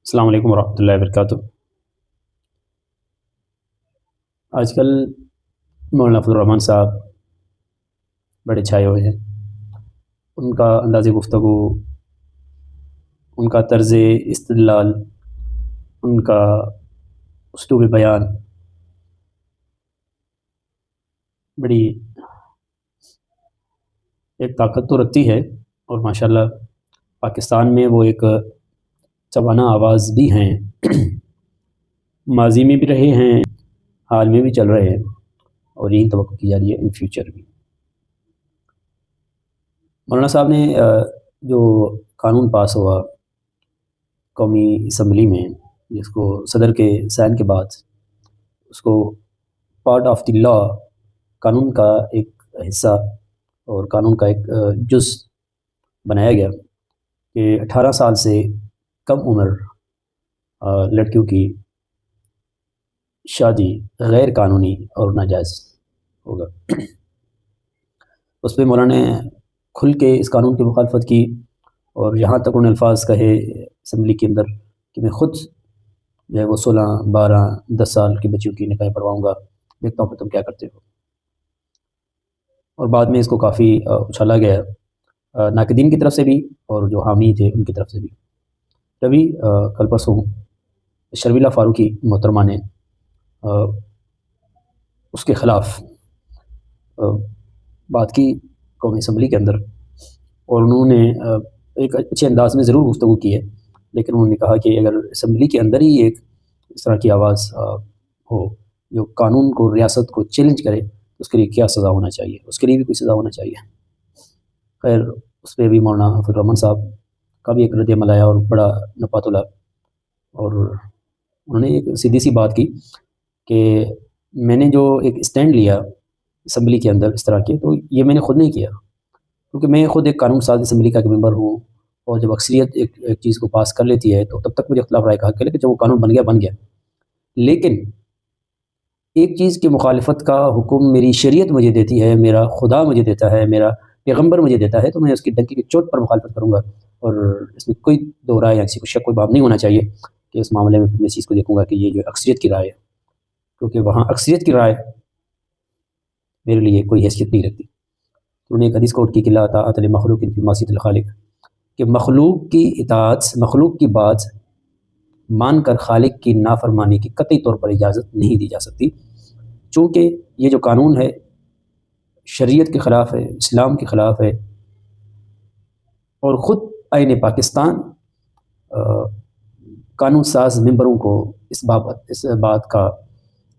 السلام علیکم ورحمۃ اللہ وبرکاتہ۔ آج کل مولانا فضل الرحمان صاحب بڑے چھائے ہوئے ہیں۔ ان کا انداز گفتگو، ان کا طرز استدلال، ان کا اسلوب بیان بڑی ایک طاقت تو رکھتی ہے، اور ماشاءاللہ پاکستان میں وہ ایک توانا آواز بھی ہیں، ماضی میں بھی رہے ہیں، حال میں بھی چل رہے ہیں، اور یہی توقع کی جا رہی ہے ان فیوچر بھی۔ مولانا صاحب نے جو قانون پاس ہوا قومی اسمبلی میں، جس کو صدر کے سائن کے بعد اس کو پارٹ آف دی لا، قانون کا ایک حصہ اور قانون کا ایک جز بنایا گیا کہ 18 سال سے کم عمر لڑکیوں کی شادی غیر قانونی اور ناجائز ہوگا۔ اس پہ مولانا نے کھل کے اس قانون کی مخالفت کی، اور یہاں تک انہوں نے الفاظ کہے اسمبلی کے اندر کہ میں خود جو ہے وہ 16، 12، 10 سال کی بچیوں کی نکاح پڑھواؤں گا، دیکھتا ہوں کہ تم کیا کرتے ہو۔ اور بعد میں اس کو کافی اچھالا گیا ناقدین کی طرف سے بھی، اور جو حامی تھے ان کی طرف سے بھی۔ تبھی کل پرسوں شرمیلا فاروقی محترمہ نے اس کے خلاف بات کی قومی اسمبلی کے اندر، اور انہوں نے ایک اچھے انداز میں ضرور گفتگو کی ہے، لیکن انہوں نے کہا کہ اگر اسمبلی کے اندر ہی ایک اس طرح کی آواز ہو جو قانون کو، ریاست کو چیلنج کرے، اس کے لیے کیا سزا ہونا چاہیے، اس کے لیے بھی کوئی سزا ہونا چاہیے۔ خیر، اس پہ بھی مولانا فضل الرحمان صاحب کا بھی ایک رد عمل آیا اور بڑا نپا تلا، اور انہوں نے ایک سیدھی سی بات کی کہ میں نے جو ایک اسٹینڈ لیا اسمبلی کے اندر اس طرح کے، تو یہ میں نے خود نہیں کیا، کیونکہ میں خود ایک قانون ساز اسمبلی کا ایک ممبر ہوں، اور جب اکثریت ایک چیز کو پاس کر لیتی ہے تو تب تک مجھے اختلاف رائے کا حق ہے، لیکن جب وہ قانون بن گیا۔ لیکن ایک چیز کی مخالفت کا حکم میری شریعت مجھے دیتی ہے، میرا خدا مجھے دیتا ہے، میرا پیغمبر مجھے دیتا ہے، تو میں اس کی ڈنکی کی چوٹ پر مخالفت کروں گا، اور اس میں کوئی دو رائے یا کسی کو شک، کوئی باب نہیں ہونا چاہیے کہ اس معاملے میں میں اس چیز کو دیکھوں گا کہ یہ جو اکثریت کی رائے ہے، کیونکہ وہاں اکثریت کی رائے میرے لیے کوئی حیثیت نہیں رکھتی۔ انہوں نے ایک حدیث کوٹ کی کہ لا طاعۃ لمخلوق فی معصیۃ الخالق، کہ مخلوق کی اطاعت، مخلوق کی بات مان کر خالق کی نافرمانی کی قطعی طور پر اجازت نہیں دی جا سکتی، چونکہ یہ جو قانون ہے شریعت کے خلاف ہے، اسلام کے خلاف ہے، اور خود آئین پاکستان قانون ساز ممبروں کو اس بات کا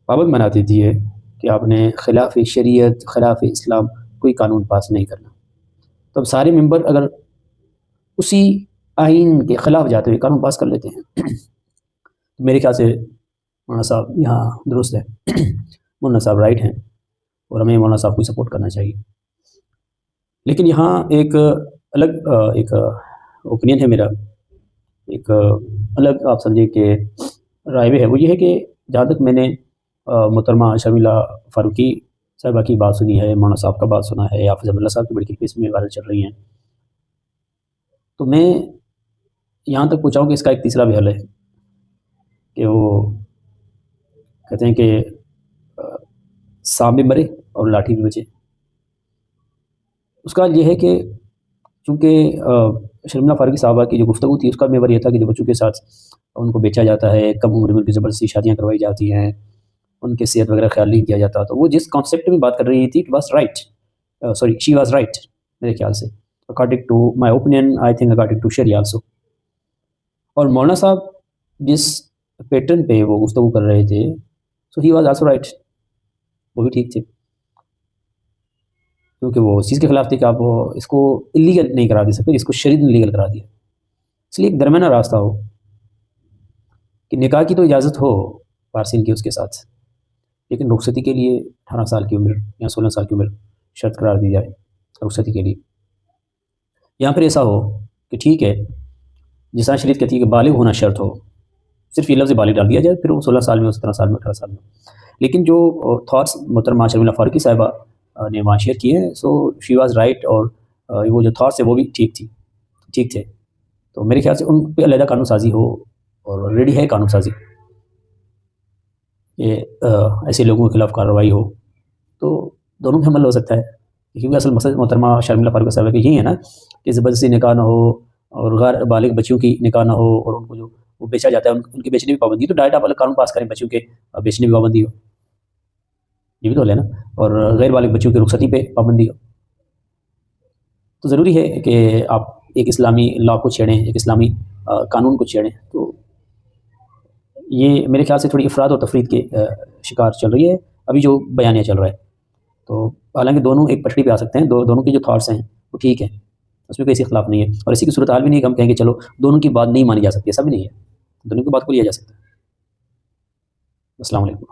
پابند بنا دیتی ہے کہ آپ نے خلاف شریعت، خلاف اسلام کوئی قانون پاس نہیں کرنا۔ تو اب سارے ممبر اگر اسی آئین کے خلاف جاتے ہوئے قانون پاس کر لیتے ہیں، تو میرے خیال سے مولانا صاحب یہاں درست ہے، مولانا صاحب رائٹ ہیں، اور ہمیں مولانا صاحب کو سپورٹ کرنا چاہیے۔ لیکن یہاں ایک الگ ایک اوپینین ہے میرا، ایک الگ آپ سمجھے کہ رائے بھی ہے، وہ یہ ہے کہ جہاں تک میں نے محترمہ شرمیلا فاروقی صاحبہ کی بات سنی ہے، مولانا صاحب کا بات سنا ہے، حافظ اللہ صاحب کی بڑی کلپس میں وائرل چل رہی ہیں، تو میں یہاں تک پوچھا ہوں کہ اس کا ایک تیسرا بھی حل ہے کہ وہ کہتے ہیں کہ سانپ بھی مرے اور لاٹھی بھی بچے۔ اس کا یہ ہے کہ چونکہ شرمیلا فاروقی صاحبہ کی جو گفتگو تھی اس کا محور یہ تھا کہ جو بچوں کے ساتھ ان کو بیچا جاتا ہے، کم عمر میں ان کی زبردستی شادیاں کروائی جاتی ہیں، ان کی صحت وغیرہ خیال نہیں کیا جاتا، تو وہ جس کانسیپٹ میں بات کر رہی تھی شی واز رائٹ میرے خیال سے، according to my opinion, I think according to شریعہ آلسو۔ اور مولانا صاحب جس پیٹرن پہ وہ گفتگو کر رہے تھے، سو ہی واز آلسو رائٹ، وہ بھی ٹھیک تھے، کیونکہ وہ اس چیز کے خلاف تھے کہ آپ اس کو اللیگل نہیں کرا دے سکتے، اس کو شریعت نے لیگل کرا دیا، اس لیے ایک درمیانہ راستہ ہو کہ نکاح کی تو اجازت ہو پارسین کی اس کے ساتھ، لیکن رخصتی کے لیے 18 سال کی عمر یا 16 سال کی عمر شرط قرار دی جائے رخصتی کے لیے۔ یہاں پھر ایسا ہو کہ ٹھیک ہے، جس طرح شریعت کہتی ہے کہ بالغ ہونا شرط ہو، صرف یہ لفظ بالغ ڈال دیا جائے، پھر وہ 16 سال میں، 17 سال میں، 18 سال میں۔ لیکن جو تھاٹس محترمہ شرمیلا فاروقی صاحبہ نے وہاں شیئر کیے ہیں، سو شی واز رائٹ، اور وہ جو تھاٹس ہے وہ بھی ٹھیک تھے۔ تو میرے خیال سے ان پہ علیحدہ قانون سازی ہو اور ریڈی ہے قانون سازی کہ ایسے لوگوں کے خلاف کارروائی ہو، تو دونوں میں عمل ہو سکتا ہے، کیونکہ اصل مقصد محترمہ شرمیلا فاروق صاحبہ کہ یہی ہے نا کہ زبردستی نکاح نہ ہو اور غیر بالغ بچیوں کی نکاح نہ ہو، اور ان کو جو وہ بیچا جاتا ہے ان کے بیچنے کی پابندی، تو ڈائریکٹ آپ الگ قانون پاس کریں بچیوں کے بیچنے کی پابندی ہو، یہ بھی تو ہے نا، اور غیر بالغ بچیوں کی رخصتی پہ پابندی ہو۔ تو ضروری ہے کہ آپ ایک اسلامی لا کو چھیڑیں، ایک اسلامی قانون کو چھیڑیں، تو یہ میرے خیال سے تھوڑی افراد اور تفرید کے شکار چل رہی ہے ابھی جو بیانیہ چل رہا ہے۔ تو حالانکہ دونوں ایک پٹڑی پہ آ سکتے ہیں، دونوں کے جو تھاٹس ہیں وہ ٹھیک ہیں، اس میں کوئی ایسی اختلاف نہیں ہے، اور اسی کی صورتحال بھی نہیں کہ ہم کہیں کہ چلو دونوں کی بات نہیں مانی جا سکتی، ایسا بھی نہیں ہے، دونوں کی بات کو لیا جا سکتا ہے۔ السلام علیکم۔